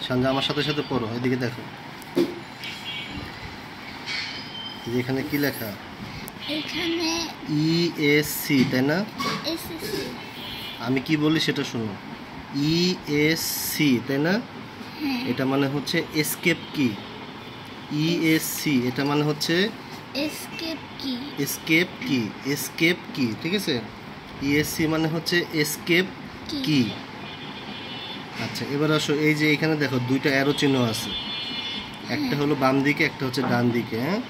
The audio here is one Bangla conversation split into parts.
সঞ্জয় আমার সাথে সাথে পড়ো, এদিকে দেখো এখানে কি লেখা? এখানে ইএসসি, তাই না? এসএসসি। আমি কি বলি সেটা শোনো। ইএসসি, তাই না? এটা মানে হচ্ছে এসকেপ কি। ইএসসি এটা মানে হচ্ছে এসকেপ কি। এসকেপ কি, এসকেপ কি, ঠিক আছে? ইএসসি মানে হচ্ছে এসকেপ কি। আচ্ছা এবার আসো, এই যে এখানে দেখো দুইটা অ্যারো চিহ্ন আছে, একটা হলো বাম দিকে, একটা হচ্ছে ডান দিকে। হ্যাঁ,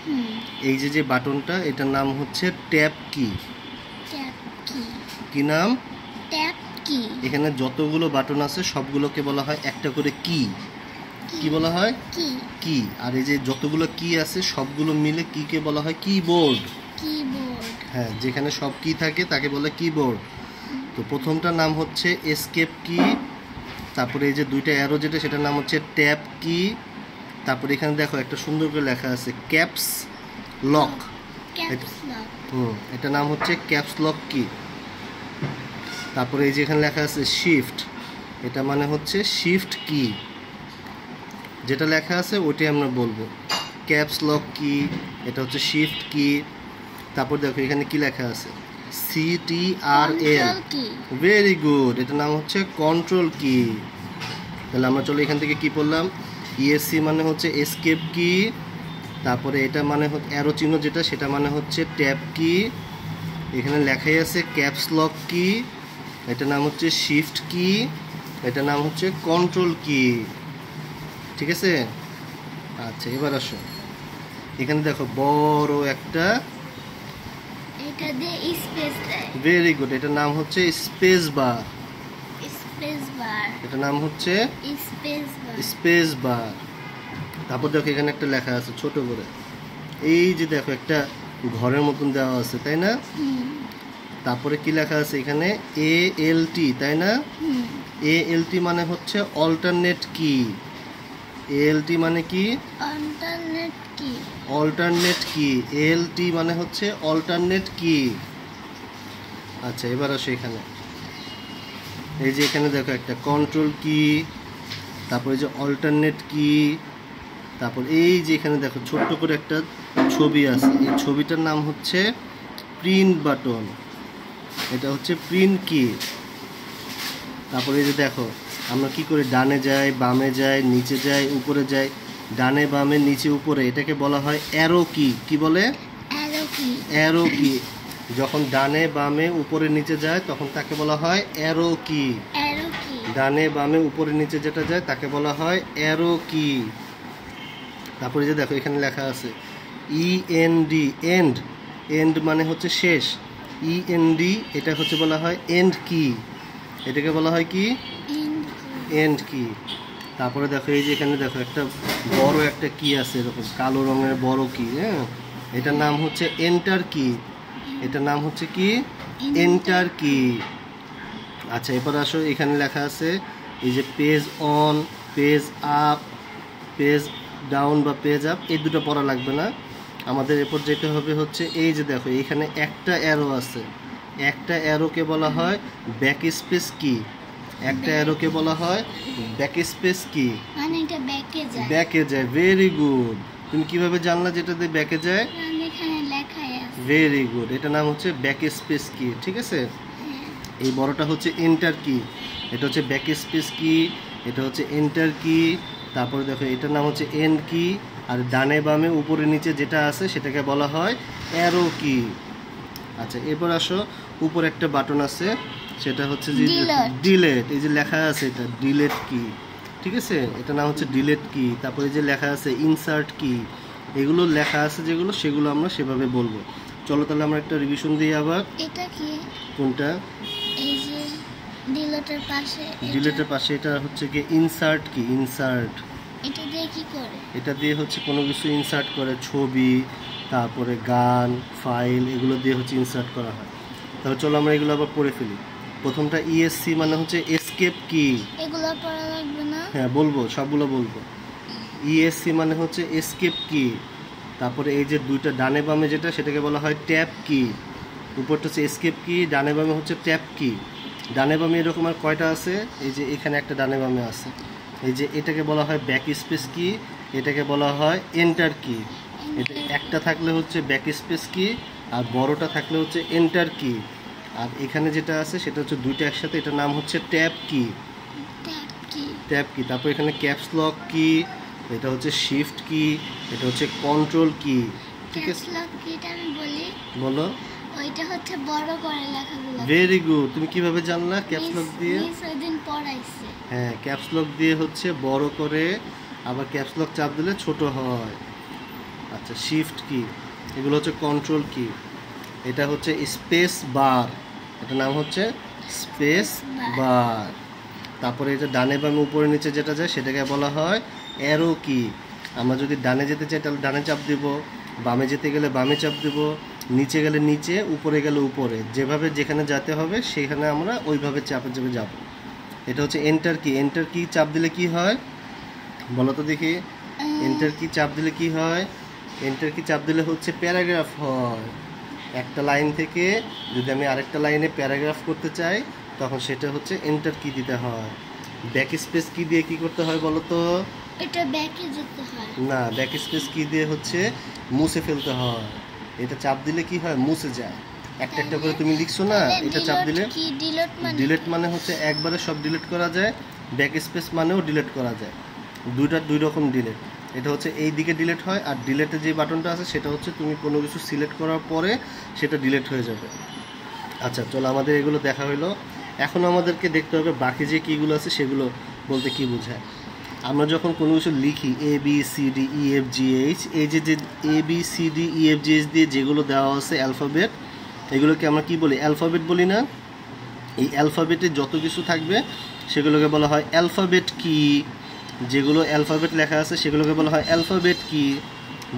এই যে যে বাটনটা, এটার নাম হচ্ছে ট্যাব কি। ট্যাব কি। কি নাম? ট্যাব কি। এখানে যতগুলো বাটন আছে সবগুলোকে বলা হয় একটা করে কি। কি বলা হয়? কি। কি। আর এই যে যতগুলো কি আছে সবগুলো মিলে কিকে বলা হয় কিবোর্ড। কিবোর্ড। হ্যাঁ, যেখানে সব কি থাকে তাকে বলে কিবোর্ড। তো প্রথমটার নাম হচ্ছে এসকেপ কি, তারপরে এই যে দুইটা অ্যারো যেটা সেটার নাম হচ্ছে ট্যাব কি, তারপরে এখানে দেখো একটা সুন্দর করে লেখা আছে ক্যাপস লক। এটা নাম হচ্ছে ক্যাপস লক কি। তারপরে এই যে এখানে লেখা আছে শিফট, এটা মানে হচ্ছে শিফট কি। যেটা লেখা আছে ওইটাই আমরা বলবো ক্যাপস লক কি, এটা হচ্ছে শিফট কি। তারপর দেখো এখানে কি লেখা আছে CTRL, ভেরি গুড, এটার নাম হচ্ছে কন্ট্রোল কি। তাহলে আমরা চলো এখান থেকে কি পড়লাম? ইএসসি মানে হচ্ছে এসকেপ কি, তারপরে এটা মানে হচ্ছে অ্যারো চিহ্ন যেটা সেটা মানে হচ্ছে ট্যাব কি, এখানে লেখাই আছে ক্যাপস লক কি, এটার নাম হচ্ছে শিফট কি, এটার নাম হচ্ছে কন্ট্রোল কি, ঠিক আছে? আচ্ছা এবার আসো, এখানে দেখো বড় একটা, এটা দিয়ে স্পেস দেয়। ভেরি গুড, এটার নাম হচ্ছে স্পেস বার। Space bar. এটার নাম হচ্ছে স্পেস বার। Space bar. তারপর দেখো এখানে একটা লেখা আছে ছোট করে, এই যে দেখো একটা ঘরের মতন দেওয়া আছে, তাই না? তারপরে কি লেখা আছে এখানে ALT, তাই না? ALT মানে হচ্ছে অল্টারনেট কি। ALT মানে কি? অল্টারনেট কি। অল্টারনেট কি। ALT মানে হচ্ছে অল্টারনেট কি। আচ্ছা এবার আসো এখানে, এই যে এখানে দেখো একটা কন্ট্রোল কি, তারপরে যে অল্টারনেট কি, তারপর এই যে এখানে দেখো ছোট্ট করে একটা ছবি আছে, এই ছবিটার নাম হচ্ছে প্রিন্ট বাটন, এটা হচ্ছে প্রিন্ট কি। তারপরে এই যে দেখো আমরা কি করে ডানে যাই, বামে যাই, নিচে যাই, উপরে যাই, ডানে বামে নিচে উপরে, এটাকে বলা হয় অ্যারো কি। কি বলে? অ্যারো কি। অ্যারো কি। যখন ডানে বামে উপরে নিচে যায় তখন তাকে বলা হয় অ্যারো কি। অ্যারো কি। ডানে বামে উপরে নিচে যেটা যায় তাকে বলা হয় অ্যারো কি। তারপরে যে দেখো এখানে লেখা আছে END, এন্ড। এন্ড মানে হচ্ছে শেষ। END এটা হচ্ছে বলা হয় এন্ড কি, এটাকে বলা হয় কি? এন্ড কি। তারপরে দেখো এই যে এখানে দেখো একটা বড় একটা কি আছে, এরকম কালো রঙের বড় কি। হ্যাঁ, এটার নাম হচ্ছে এন্টার কি। এটার নাম হচ্ছে কি? এন্টার কি। আচ্ছা এবার আসো, এখানে লেখা আছে এই যে page on, page up, page down বা পেজ আপ, এই দুটো পড়া লাগবে না। আমাদের এরপর যেতে হবে হচ্ছে এই যে দেখো এখানে একটা অ্যারো আছে, একটা অ্যারোকে বলা হয় ব্যাক স্পেস কি। একটা অ্যারোকে বলা হয় ব্যাক স্পেস কি, মানে এটা ব্যাকে যায়। ব্যাকে যায়, ভেরি গুড। তুমি কিভাবে জানলা যেটা দিয়ে ব্যাকে যায়? মানে এখানে লেখাই আছে। ভেরি গুড, এটা নাম হচ্ছে ব্যাক স্পেস কি, ঠিক আছে? এই বড়টা হচ্ছে এন্টার কি, এটা হচ্ছে ব্যাক স্পেস কি, এটা হচ্ছে এন্টার কি। তারপরে দেখো এটার নাম হচ্ছে এন্ড কি, আর ডানে বামে উপরে নিচে যেটা আছে সেটাকে বলা হয় অ্যারো কি। আচ্ছা এবার আসো, উপরে একটা বাটন আছে সেটা হচ্ছে যে ডিলেট, এই যে লেখা আছে এটা ডিলেট কি, ঠিক আছে? এটা নাম হচ্ছে ডিলেট কি। তারপরে যে লেখা আছে ইনসার্ট কি, এগুলো লেখা আছে যেগুলো সেগুলো আমরা সেভাবে বলবো। চলো তাহলে আমরা একটা রিভিশন দিই আবার। এটা কি? কোনটা? এই যে ডিলেটের পাশে। ডিলেটের পাশে এটা হচ্ছে কি ইনসার্ট কি। ইনসার্ট, এটা দিয়ে কি করে? এটা দিয়ে হচ্ছে কোনো কিছু ইনসার্ট করে, ছবি, তারপরে গান, ফাইল, এগুলো দিয়ে হচ্ছে ইনসার্ট করা হয়। তাহলে চলো আমরা এগুলো আবার পড়ে ফেলি। প্রথমটা ESC মানে হচ্ছে এসকেপ কি। এগুলো পড়া লাগবে না? হ্যাঁ বলবো, সবগুলো বলবো। ESC মানে হচ্ছে এসকেপ কি। তারপরে এই যে দুইটা ডানে বামে যেটা সেটাকে বলা হয় ট্যাব কি। উপরটা হচ্ছে এসকেপ কি, ডানে বামে হচ্ছে ট্যাব কি। ডানে বামে এরকম আর কয়টা আছে? এই যে এখানে একটা ডানে বামে আছে, এই যে এটাকে বলা হয় ব্যাক স্পেস কি, এটাকে বলা হয় এন্টার কি। এটা একটা থাকলে হচ্ছে ব্যাক স্পেস কি, আর বড়টা থাকলে হচ্ছে এন্টার কি। আর এখানে যেটা আছে সেটা হচ্ছে দুইটা একসাথে, এটার নাম হচ্ছে ট্যাব কি। ট্যাব কি? ট্যাব কি। তারপর এখানে ক্যাপস লক কি, এটা হচ্ছে শিফট কি, এটা হচ্ছে কন্ট্রোল কি। ঠিক ক্যাপস আছে, লক কিটা আমি বলি। বলো। ওইটা হচ্ছে বড় করে লেখাগুলো। ভেরি গুড, তুমি কিভাবে জানলা ক্যাপস লক দিয়ে? মিস ওইদিন পড়াইছে। হ্যাঁ, ক্যাপস লক দিয়ে হচ্ছে বড় করে, আবার ক্যাপস লক চাপ দিলে ছোট হয়। আচ্ছা, শিফট কি, এগুলো হচ্ছে কন্ট্রোল কি। এটা হচ্ছে স্পেস বার, এটার নাম হচ্ছে স্পেস বার। তারপরে এই যে ডানে বামে উপরে নিচে যেটা যায় সেটাকে বলা হয় অ্যারো কি। আমরা যদি ডানে যেতে চাই তাহলে ডানে চাপ দিব, বামে যেতে গেলে বামে চাপ দিব, নিচে গেলে নিচে, উপরে গেলে উপরে, যেভাবে যেখানে যেতে হবে সেখানে আমরা ওইভাবে চাপে চেপে যাব। এটা হচ্ছে এন্টার কি। এন্টার কি চাপ দিলে কি হয় বলো তো দেখি? এন্টার কি চাপ দিলে কি হয়? এন্টার কি চাপ দিলে হচ্ছে প্যারাগ্রাফ হয়। একটা লাইন থেকে যদি আমি আরেকটা লাইনে প্যারাগ্রাফ করতে চাই তখন সেটা হচ্ছে এন্টার কি দিতে হয়। ব্যাক স্পেস কি দিয়ে কি করতে হয় বলো তো? এটা ব্যাকে যেতে হয় না, ব্যাক স্পেস কি দিয়ে হচ্ছে মুছে ফেলতে হয়। এটা চাপ দিলে কি হয়? মুছে যায়। একটা একটা করে তুমি লিখছো না, এটা চাপ দিলে। কি ডিলিট মানে? ডিলিট মানে হচ্ছে একবারে সব ডিলিট করা যায়, ব্যাক স্পেস মানেও ডিলিট করা যায়। দুইটা দুই রকম ডিলিট। এটা হচ্ছে এই দিকে ডিলিট হয়, আর ডিলিটের যে বাটনটা আছে সেটা হচ্ছে তুমি কোনো কিছু সিলেক্ট করার পরে সেটা ডিলিট হয়ে যাবে। আচ্ছা, চলো আমাদের এগুলো দেখা হলো। এখন আমাদেরকে দেখতে হবে বাকি যে কীগুলো আছে সেগুলো বলতে কি বোঝায়। আমরা যখন কোনো কিছু লিখি A B C D E F G H, এই যে যে A B C D E F G H দিয়ে যেগুলো দেওয়া আছে অ্যালফাবেট, এগুলোকে আমরা কি বলি? অ্যালফাবেট বলি না? এই অ্যালফাবেটে যত কিছু থাকবে সেগুলোকে বলা হয় অ্যালফাবেট কি। যেগুলো অ্যালফাবেট লেখা আছে সেগুলোকে বলা হয় অ্যালফাবেট কি।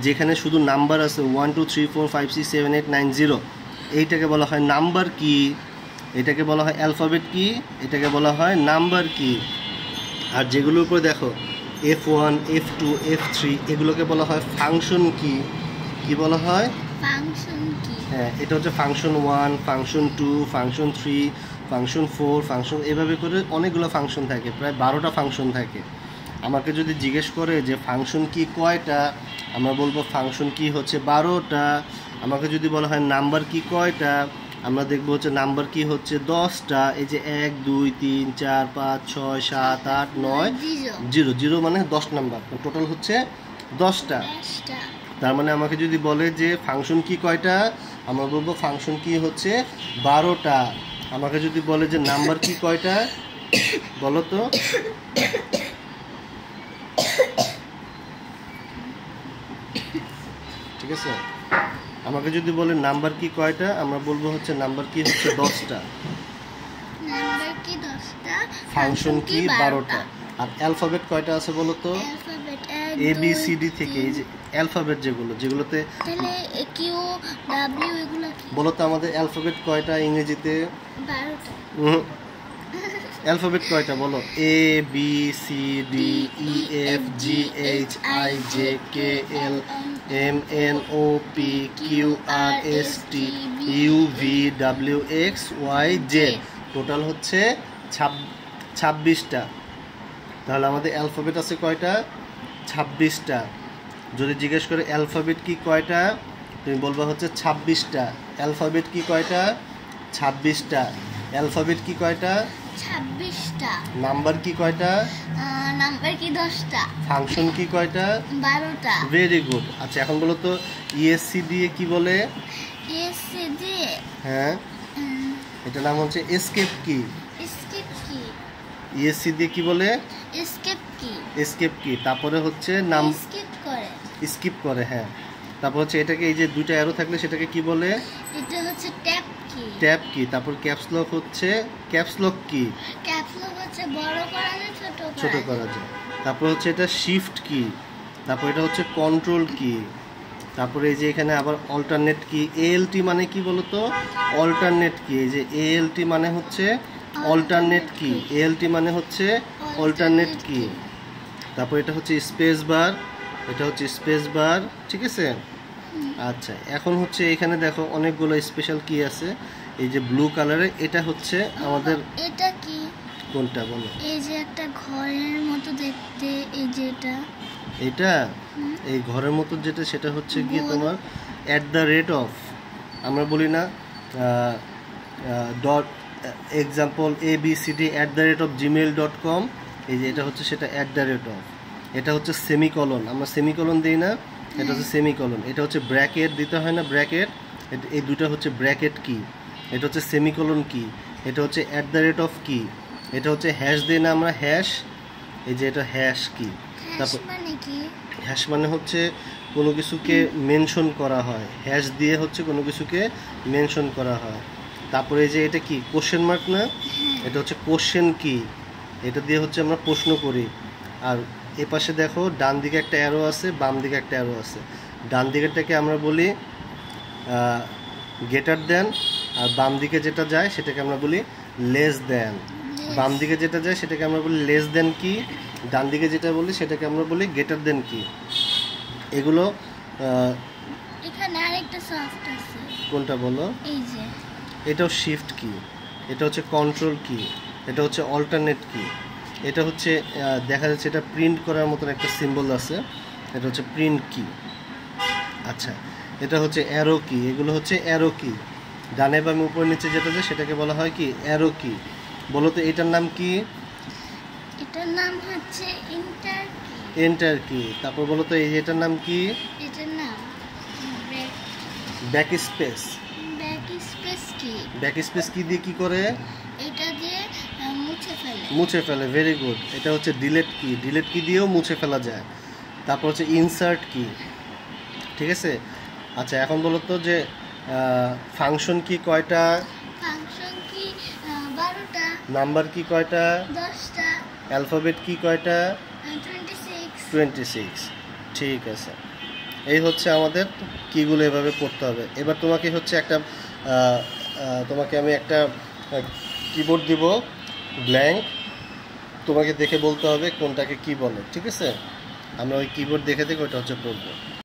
যেখানে শুধু নাম্বার আছে 1 2 3 4 5 6 7 8 9 0, এইটাকে বলা হয় নাম্বার কি। এটাকে বলা হয় অ্যালফাবেট কি, এটাকে বলা হয় নাম্বার কি। আর যেগুলোর উপরে দেখো F1 F2 F3, এগুলোকে বলা হয় ফাংশন কি। কি বলা হয়? ফাংশন কি। হ্যাঁ, এটা হচ্ছে function 1, function 2, function 3, function 4, function, এভাবে করে অনেকগুলো ফাংশন থাকে, প্রায় 12টা ফাংশন থাকে। আমাকে যদি জিজ্ঞেস করে যে ফাংশন কি কয়টা, আমরা বলবো ফাংশন কি হচ্ছে 12টা। আমাকে যদি বলা হয় নাম্বার কি কয়টা, আমরা দেখবো হচ্ছে নাম্বার কি হচ্ছে 10টা। এই যে 1 2 3 4 5 6 7 8 9 0, 0 মানে 10 নাম্বার, টোটাল হচ্ছে 10টা। তার মানে আমাকে যদি বলে যে ফাংশন কি কয়টা, আমরা বলবো ফাংশন কি হচ্ছে 12টা। আমাকে যদি বলে যে নাম্বার কি কয়টা বলো তো? ঠিক আছে, আমাকে যদি বলে নাম্বার কি কয়টা, আমরা বলবো হচ্ছে নাম্বার কি হচ্ছে 10টা, নাম্বার কি 10টা, ফাংশন কি 12টা। আর অ্যালফাবেট কয়টা আছে বলো তো? Alphabet A B C D থেকে এই যে অ্যালফাবেট যেগুলোতে তাহলে কিউ ডাব্লিউ এগুলো কি বলো তো আমাদের অ্যালফাবেট কয়টা ইংরেজিতে? 12টা। অ্যালফাবেট কয়টা বলো? A B C D E F G H I J K L M N O P Q R S T U V W X Y Z. Total হচ্ছে 26টা। তাহলে আমাদের অ্যালফাবেট আছে কয়টা? 26টা। যদি জিজ্ঞেস করে অ্যালফাবেট কি কয়টা, তুমি বলবা হচ্ছে 26টা। অ্যালফাবেট কি কয়টা? 26টা। অ্যালফাবেট কি কয়টা? 26টা। নাম্বার কি কয়টা? নাম্বার কি 10টা। ফাংশন কি কয়টা? 12টা। Very good. আচ্ছা, এখন বলো তো ইএসসি দিয়ে কি বলে? ইএসসি দিয়ে হ্যাঁ, এটা নাম হচ্ছে এসকেপ কি। এসকেপ কি। ইএসসি দিয়ে কি বলে? এসকেপ কি। এসকেপ কি। তারপরে হচ্ছে নাম স্কিপ করে। স্কিপ করে, হ্যাঁ। তারপর হচ্ছে এটাকে এই যে দুইটা অ্যারো থাকলে সেটাকে কি বলে? এটা হচ্ছে ট্যাব কি। ট্যাব কি। তারপর ক্যাপস লক হচ্ছে ক্যাপস লক কি। ক্যাপস লক হচ্ছে বড় করা যায় ছোট করা যায়। তারপর হচ্ছে এটা শিফট কি। তারপর এটা হচ্ছে কন্ট্রোল কি। তারপরে এই যে এখানে আবার অল্টারনেট কি। এএলটি মানে কি বলতো? অল্টারনেট কি। এই যে এএলটি মানে হচ্ছে অল্টারনেট কি। এএলটি মানে হচ্ছে অল্টারনেট কি। তারপর এটা হচ্ছে স্পেস বার, এটা হচ্ছে স্পেস বার, ঠিক আছে। আচ্ছা, এখন হচ্ছে এখানে দেখো অনেকগুলো স্পেশাল কি আছে। এই যে ব্লু কালারের, এটা হচ্ছে আমাদের, এটা কি? কোনটা বলো? এই যে একটা ঘরের মতো দেখতে, এই যে এটা। এটা হুম। এই ঘরের মতো যেটা সেটা হচ্ছে গিয়ে গোল। তোমার @, আমরা বলি না ডট এক্সাম্পল abcd@gmail.com, এই যে এটা হচ্ছে সেটা @, এটা হচ্ছে সেমিকলন, আমরা সেমিকলন দিই না, এটা হচ্ছে সেমিকলন, এটা হচ্ছে ব্র্যাকেট দিতে হয় না, ব্র্যাকেট, এই দুটো হচ্ছে ব্র্যাকেট কি, এটা হচ্ছে সেমিকলন কি, এটা হচ্ছে কি, এটা হচ্ছে হ্যাশ দিই না আমরা, হ্যাশ, এই যে এটা হ্যাশ কি। হ্যাশ তারপর মানে কি? হ্যাশ মানে হচ্ছে কোনো কিছুকে মেনশন করা হয়, হ্যাশ দিয়ে হচ্ছে কোনো কিছুকে মেনশন করা হয়। তারপরে এই যে এটা কি কোশ্চেন মার্ক না, এটা হচ্ছে কোশ্চেন কি, এটা দিয়ে হচ্ছে আমরা প্রশ্ন করি। আর এ পাশে দেখো ডান দিকে একটা অ্যারো আছে, বাম দিকে একটা অ্যারো আছে। ডান দিকেরটাকে আমরা বলি গ্রেটার দেন, আর বাম দিকে যেটা যায় সেটাকে আমরা বলি লেস দেন। বাম দিকে যেটা যায় সেটাকে আমরা বলি লেস দেন কি, ডান দিকে যেটা বলি সেটাকে আমরা বলি গ্রেটার দেন কি। এগুলো এখানে আরেকটা সফট আছে। কোনটা বলো? এই যে এটাও শিফট কি, এটা হচ্ছে কন্ট্রোল কি, এটা হচ্ছে অল্টারনেট কি, এটা হচ্ছে দেখা যাচ্ছে এটা প্রিন্ট করার মতন একটা সিম্বল আছে, এটা হচ্ছে প্রিন্ট কি। আচ্ছা, এটা হচ্ছে অ্যারো কি, এগুলো হচ্ছে অ্যারো কি। ডানে বামে উপর নিচে যেটা যায় সেটাকে বলা হয় কি অ্যারো কি। বলো তো এটার নাম কি? এটার নাম হচ্ছে ইন্টার কি। এন্টার কি। তারপর বলো তো এই যে এটার নাম কি? এটার নাম ব্যাক স্পেস। ব্যাক স্পেস কি। ব্যাক স্পেস কি দিয়ে কি করে? এটা দিয়ে মুছে ফেলে। মুছে ফেলে, ভেরি গুড। এটা হচ্ছে ডিলেট কি, ডিলেট কি দিয়েও মুছে ফেলা যায়। তারপর হচ্ছে ইনসার্ট কি, ঠিক আছে। আচ্ছা, এখন বলো তো যে ফাংশন কি কয়টা, ফাংশন কি 12টা, নাম্বার কি কয়টা, 10টা, অ্যালফাবেট কি কয়টা, 26। 26। ঠিক আছে, এই হচ্ছে আমাদের কিগুলো এভাবে পড়তে হবে। এবার তোমাকে হচ্ছে একটা তোমাকে আমি একটা কিবোর্ড দিব ব্ল্যাঙ্ক, তোমাকে দেখে বলতে হবে কোনটাকে কি বলে, ঠিক আছে। আমরা ওই কিবোর্ড দেখে দেখে ওইটা হচ্ছে পড়বো।